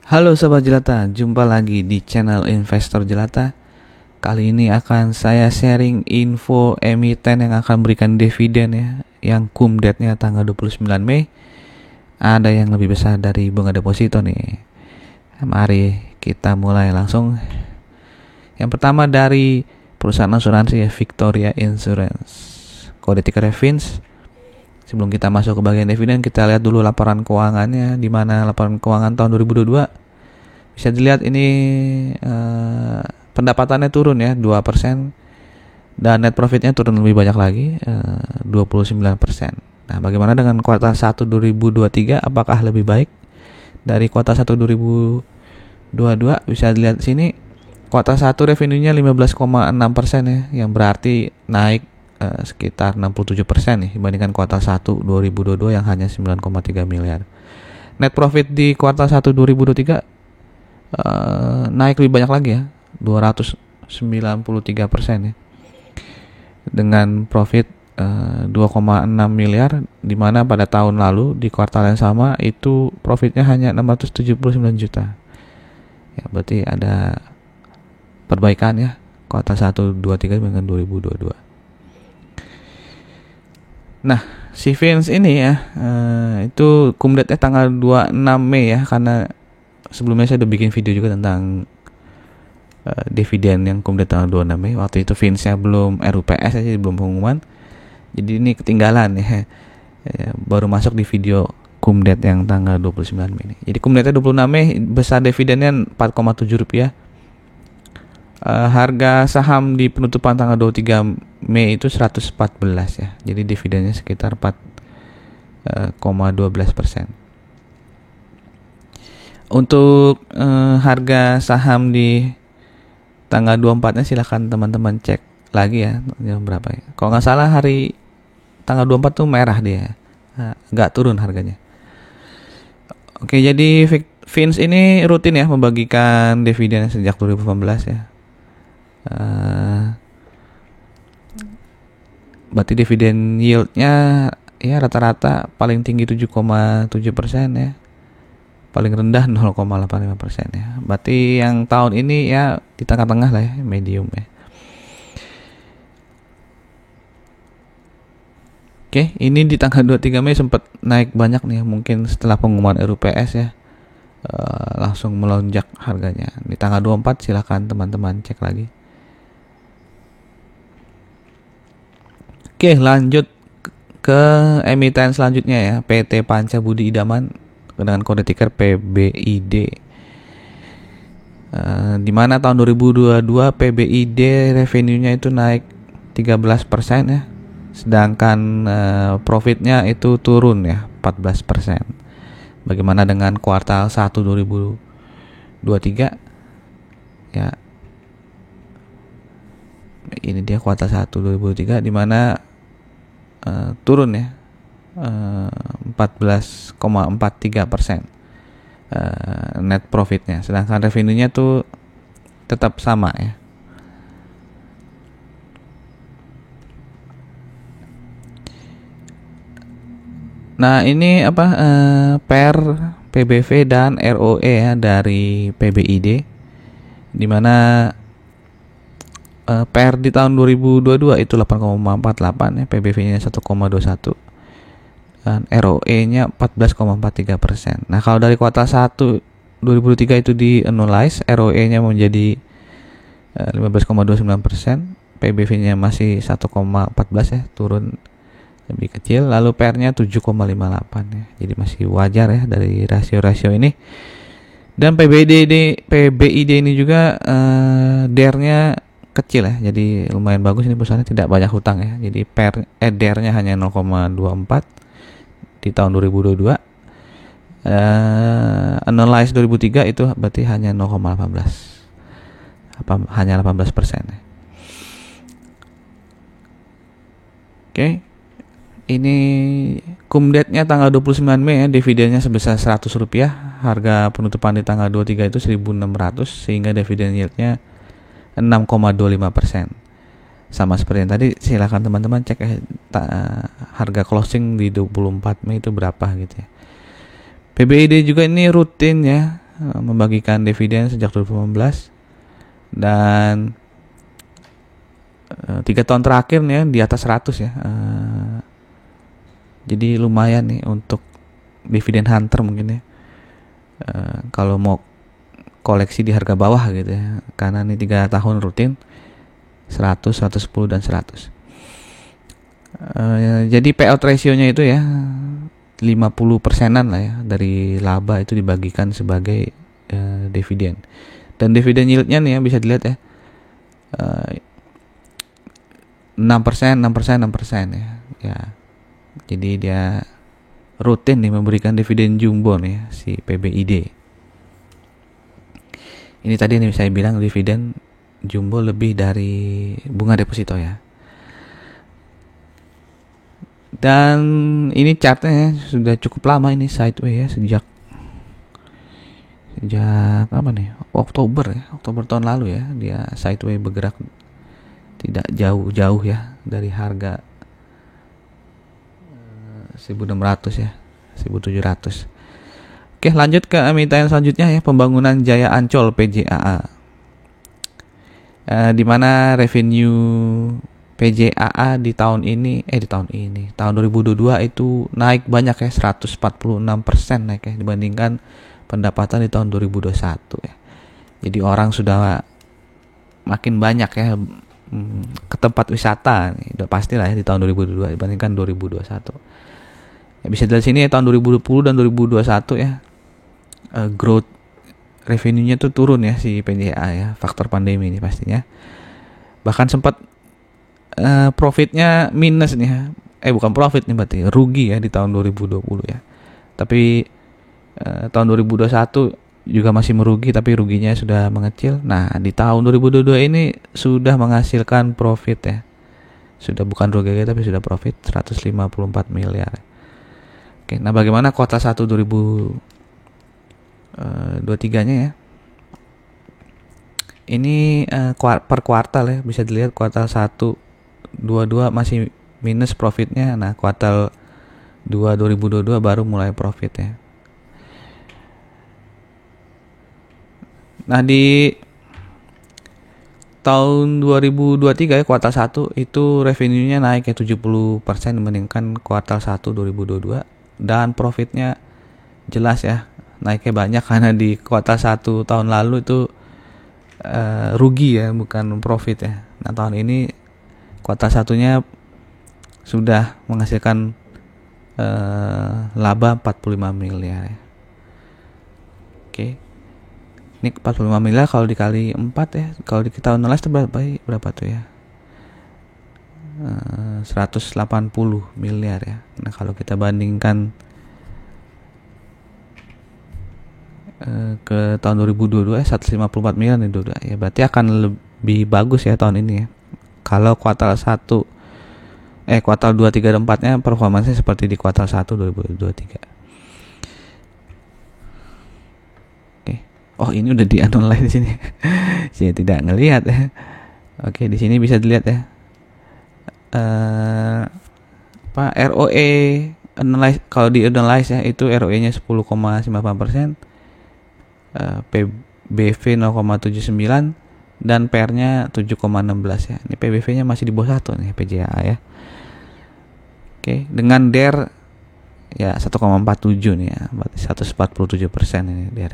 Halo Sobat Jelata, jumpa lagi di channel Investor Jelata. Kali ini akan saya sharing info emiten yang akan berikan dividen ya, yang cum date-nya tanggal 29 Mei. Ada yang lebih besar dari bunga deposito nih. Mari kita mulai langsung. Yang pertama dari perusahaan asuransi ya, Victoria Insurance. Kode tikernya VINS. Sebelum kita masuk ke bagian dividen, kita lihat dulu laporan keuangannya, di mana laporan keuangan tahun 2022 bisa dilihat ini pendapatannya turun ya 2%, dan net profitnya turun lebih banyak lagi 29%. Nah, bagaimana dengan kuartal 1 2023? Apakah lebih baik dari kuartal 1 2022? Bisa dilihat sini kuartal 1 revenue-nya 15,6% ya, yang berarti naik sekitar 67% nih dibandingkan kuartal 1 2022 yang hanya 9,3 miliar. Net profit di kuartal 1 2023 naik lebih banyak lagi ya, 293% ya, dengan profit 2,6 miliar, di mana pada tahun lalu di kuartal yang sama itu profitnya hanya 679 juta. Ya, berarti ada perbaikan ya kuartal 1 23 dengan 2022. Nah, si VINS ini ya, itu cum date-nya tanggal 26 Mei ya, karena sebelumnya saya udah bikin video juga tentang dividen yang cum date tanggal 26 Mei. Waktu itu VINS-nya belum RUPS aja, belum pengumuman. Jadi ini ketinggalan ya, baru masuk di video cum date yang tanggal 29 Mei ini. Jadi cum date-nya 26 Mei, besar dividennya 4,7 rupiah. Harga saham di penutupan tanggal 23 Mei itu 114 ya. Jadi dividennya sekitar 4,12%. Untuk harga saham di tanggal 24-nya silahkan teman-teman cek lagi ya, berapa ya. Kalau nggak salah hari tanggal 24 tuh merah dia. Nggak turun harganya. Oke, jadi VINS ini rutin ya membagikan dividen sejak 2018 ya. Berarti dividen yieldnya ya rata-rata paling tinggi 7,7% ya, paling rendah 0,85% ya. Berarti yang tahun ini ya di tengah-tengah lah ya, medium ya. Oke, ini di tanggal 23 Mei sempat naik banyak nih, mungkin setelah pengumuman RUPS ya, langsung melonjak harganya. Di tanggal 24 silahkan teman-teman cek lagi. Oke, lanjut ke emiten selanjutnya ya, PT Panca Budi Idaman dengan kode tiker PBID. Di mana tahun 2022 PBID revenue-nya itu naik 13% ya, sedangkan profitnya itu turun ya 14%. Bagaimana dengan kuartal 1 2023 ya? Ini dia kuartal 1 2023, di mana turun ya 14,43% net profitnya, sedangkan revenue-nya tuh tetap sama ya. Nah, ini apa per PBV dan ROE ya dari PBID, di mana PR di tahun 2022 itu 8,48 ya, PBV-nya 1,21 dan ROE-nya 14,43%. Nah, kalau dari kuartal 1 2023 itu di annualize, ROE-nya menjadi 15,29%, PBV-nya masih 1,14 ya, turun lebih kecil, lalu PR-nya 7,58 ya. Jadi masih wajar ya dari rasio-rasio ini. Dan PBID ini juga DER-nya kecil ya, jadi lumayan bagus ini perusahaannya, tidak banyak hutang ya. Jadi DER-nya hanya 0,24 di tahun 2022. Analyze 2003 itu berarti hanya 0,18. Hanya 18% ya. Oke. Ini cum date-nya tanggal 29 Mei ya, dividennya sebesar 100 rupiah. Harga penutupan di tanggal 23 itu 1.600, sehingga dividen yield-nya 6,25%. Sama seperti yang tadi, silakan teman-teman cek harga closing di 24 Mei itu berapa gitu ya. PBID juga ini rutin ya membagikan dividen sejak 2015 dan 3 tahun terakhir nih ya, di atas 100 ya. Jadi lumayan nih untuk dividen hunter mungkin ya. Kalau mau koleksi di harga bawah gitu ya. Karena ini 3 tahun rutin 100, 110 dan 100. Jadi payout ratio-nya itu ya 50%-an lah ya dari laba itu dibagikan sebagai dividen. Dan dividen yield-nya nih ya bisa dilihat ya. 6% ya. Ya. Jadi dia rutin nih memberikan dividen jumbo nih ya, si PBID. Ini tadi nih saya bilang dividen jumbo lebih dari bunga deposito ya. Dan ini chartnya ya, sudah cukup lama ini sideways ya, sejak apa nih, Oktober tahun lalu ya, dia sideways bergerak tidak jauh-jauh ya dari harga 1.600 ya, 1.700. Oke, lanjut ke emiten selanjutnya ya, Pembangunan Jaya Ancol PJAA. Di mana revenue PJAA di tahun 2022 itu naik banyak ya, 146% naik ya dibandingkan pendapatan di tahun 2021 ya. Jadi orang sudah makin banyak ya ke tempat wisata nih, udah pastilah ya di tahun 2022 dibandingkan 2021. Ya, bisa dari sini ya, tahun 2020 dan 2021 ya growth revenue-nya tuh turun ya si PJAA ya, faktor pandemi ini pastinya. Bahkan sempat profitnya minus nih ya. Bukan profit nih berarti rugi ya di tahun 2020 ya. Tapi tahun 2021 juga masih merugi, tapi ruginya sudah mengecil. Nah, di tahun 2022 ini sudah menghasilkan profit ya. Sudah bukan rugi lagi tapi sudah profit 154 miliar. Oke, nah bagaimana kuartal 1 2023-nya ya? Ini per kuartal ya, bisa dilihat kuartal 1 22 masih minus profitnya. Nah, kuartal 2 2022 baru mulai profit ya. Nah, di tahun 2023 ya, kuartal 1 itu revenue-nya naik ya 70% dibandingkan kuartal 1 2022, dan profitnya jelas ya naiknya banyak karena di kuartal 1 tahun lalu itu rugi ya, bukan profit ya. Nah, tahun ini kuartal 1-nya sudah menghasilkan laba 45 miliar ya. Oke. Ini 45 miliar kalau dikali 4 ya. Kalau kita analis itu berapa tuh ya? 180 miliar ya. Nah, kalau kita bandingkan ke tahun 2022 154 miliar nih ya, berarti akan lebih bagus ya tahun ini ya. Kalau kuartal 2, 3 dan 4-nya performanya seperti di kuartal 1 2023. Oke. Oh, ini udah di-analyze di sini. Saya tidak ngelihat ya. Oke, di sini bisa dilihat ya. ROE analyze, kalau di analyze ya itu ROE-nya 10,98%, PBV 0,79 dan PR-nya 7,16 ya. Ini PBV-nya masih di bawah 1 nih PJAA ya. Oke, dengan DER ya 1,47 nih ya, berarti 147% ini DER.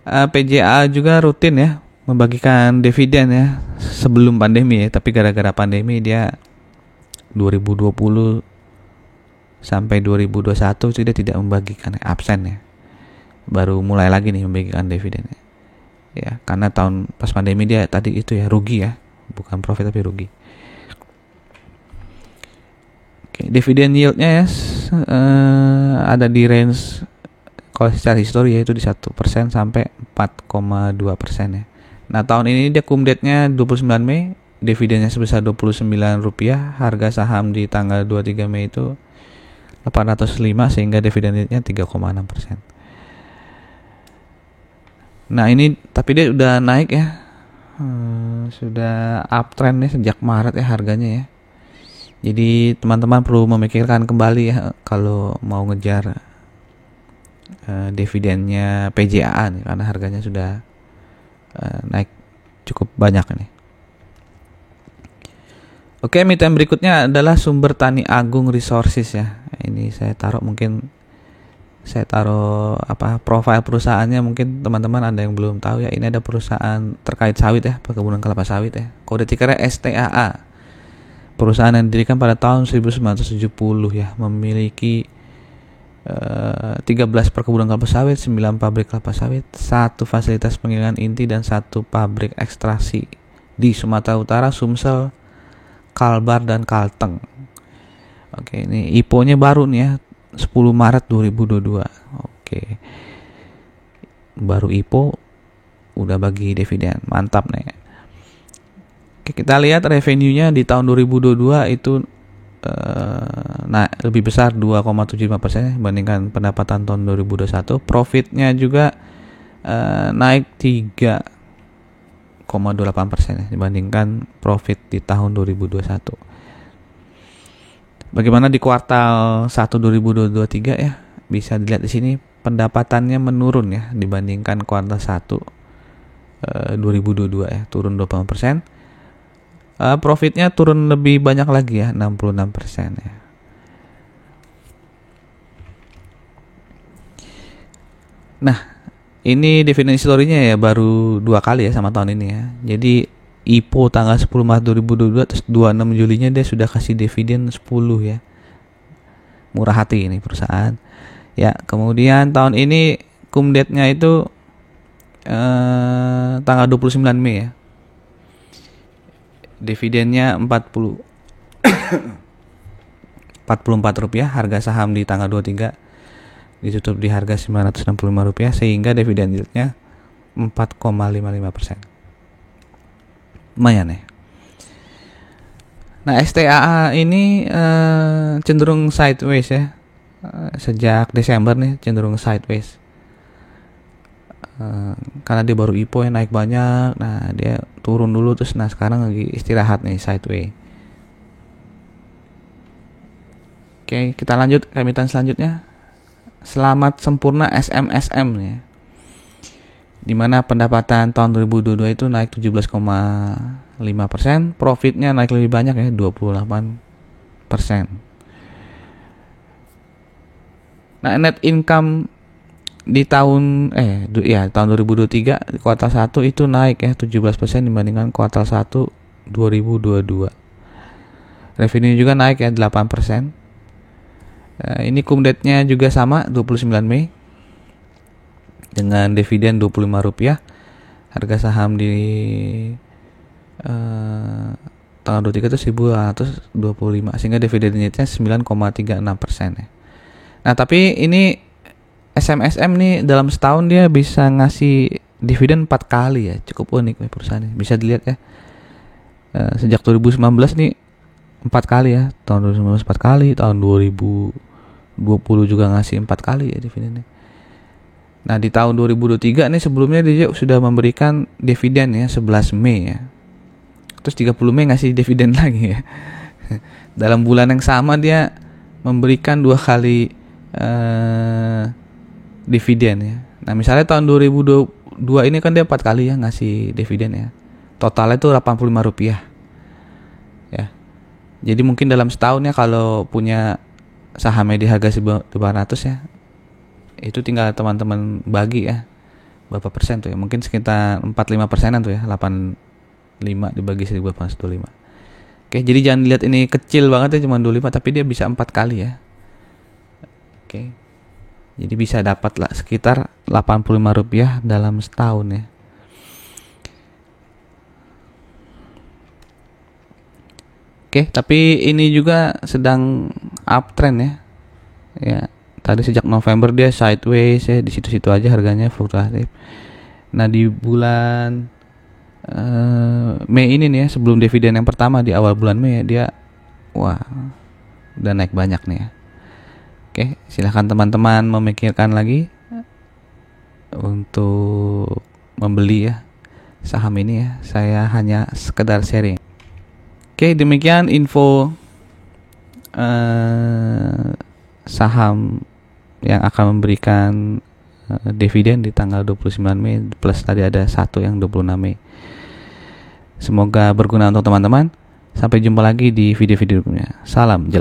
PJAA juga rutin ya membagikan dividen ya sebelum pandemi ya, tapi gara-gara pandemi dia 2020 sampai 2021 sudah tidak membagikan, absen ya. Baru mulai lagi nih membagikan dividen ya, karena tahun pas pandemi dia tadi itu ya rugi ya, bukan profit tapi rugi. Oke, dividen yieldnya ya ada di range kalau secara histori yaitu di 1% sampai 4,2% ya. Nah, tahun ini dia kumdate-nya 29 Mei, dividennya sebesar Rp29, harga saham di tanggal 23 Mei itu 805 sehingga dividen yieldnya 3,6%. Nah, ini tapi dia udah naik ya. Sudah uptrend nih sejak Maret ya harganya ya. Jadi teman-teman perlu memikirkan kembali ya kalau mau ngejar dividennya PJA nih, karena harganya sudah naik cukup banyak nih. Oke, emiten berikutnya adalah Sumber Tani Agung Resources ya. Ini saya taruh profil perusahaannya, mungkin teman-teman ada yang belum tahu ya. Ini ada perusahaan terkait sawit ya, perkebunan kelapa sawit ya. Kode tikernya STAA. Perusahaan yang didirikan pada tahun 1970 ya, memiliki 13 perkebunan kelapa sawit, 9 pabrik kelapa sawit, 1 fasilitas penggilingan inti dan 1 pabrik ekstraksi di Sumatera Utara, Sumsel, Kalbar dan Kalteng. Oke, ini IPO-nya baru nih ya, 10 Maret 2022. Oke. Baru IPO udah bagi dividen. Mantap nih. Oke, kita lihat revenue-nya di tahun 2022 itu lebih besar 2,75% dibandingkan pendapatan tahun 2021. Profitnya juga naik 3,28% dibandingkan profit di tahun 2021. Bagaimana di kuartal 1 2023 ya? Bisa dilihat di sini pendapatannya menurun ya dibandingkan kuartal 1 2022 ya, turun 20%. Profitnya turun lebih banyak lagi ya, 66% ya. Nah, ini definisi story-nya ya baru 2 kali ya sama tahun ini ya. Jadi IPO tanggal 10 Maret 2022 terus 26 Julinya dia sudah kasih dividen 10 ya. Murah hati ini perusahaan. Ya, kemudian tahun ini kumdetnya itu tanggal 29 Mei ya. Dividennya 44 rupiah, harga saham di tanggal 23 ditutup di harga 965 rupiah, sehingga dividen yieldnya 4,55%. Lumayan ya. Nah, STAA ini cenderung sideways ya. Sejak Desember nih cenderung sideways. Karena dia baru IPO yang naik banyak. Nah, dia turun dulu terus sekarang lagi istirahat nih, sideways. Oke, kita lanjut ke emiten selanjutnya. Selamat Sempurna SMSM nih. Dimana pendapatan tahun 2022 itu naik 17,5%, profitnya naik lebih banyak ya, 28%. Nah, net income di tahun tahun 2023 kuartal 1 itu naik ya 17% dibandingkan kuartal 1 2022. Revenue juga naik ya 8%. Ini kumdetnya juga sama 29 Mei dengan dividen 25 rupiah. Harga saham di tanggal 23 itu 1.225 sehingga dividen yieldnya 9,36% ya. Nah, tapi ini SMSM nih dalam setahun dia bisa ngasih dividen 4 kali ya, cukup unik nih perusahaan ini. Bisa dilihat ya. Sejak 2019 nih 4 kali ya, tahun 2019 4 kali, tahun 2020 juga ngasih 4 kali ya dividennya. Nah, di tahun 2023 nih sebelumnya dia sudah memberikan dividen ya 11 Mei ya. Terus 30 Mei ngasih dividen lagi ya. Dalam bulan yang sama dia memberikan 2 kali dividen ya. Nah, misalnya tahun 2022 ini kan dia 4 kali ya ngasih dividen ya. Totalnya itu 85 rupiah. Ya. Jadi mungkin dalam setahun ya kalau punya sahamnya di harga 1.200 ya, itu tinggal teman-teman bagi ya berapa persen tuh ya, mungkin sekitar 45%an tuh ya, 85 dibagi 1.825. Oke, jadi jangan lihat ini kecil banget ya, cuma 25, tapi dia bisa 4 kali ya. Oke, jadi bisa dapat lah sekitar 85 rupiah dalam setahun ya. Oke, tapi ini juga sedang uptrend ya. Ya, tadi sejak November dia sideways ya, di situ-situ aja harganya fluktuatif. Nah, di bulan Mei ini nih ya, sebelum dividen yang pertama di awal bulan Mei ya, dia udah naik banyak nih ya. Oke, silahkan teman-teman memikirkan lagi untuk membeli ya saham ini ya. Saya hanya sekedar sharing. Oke, demikian info saham yang akan memberikan dividen di tanggal 29 Mei plus tadi ada satu yang 26 Mei. Semoga berguna untuk teman-teman. Sampai jumpa lagi di video-video berikutnya. Salam jelas.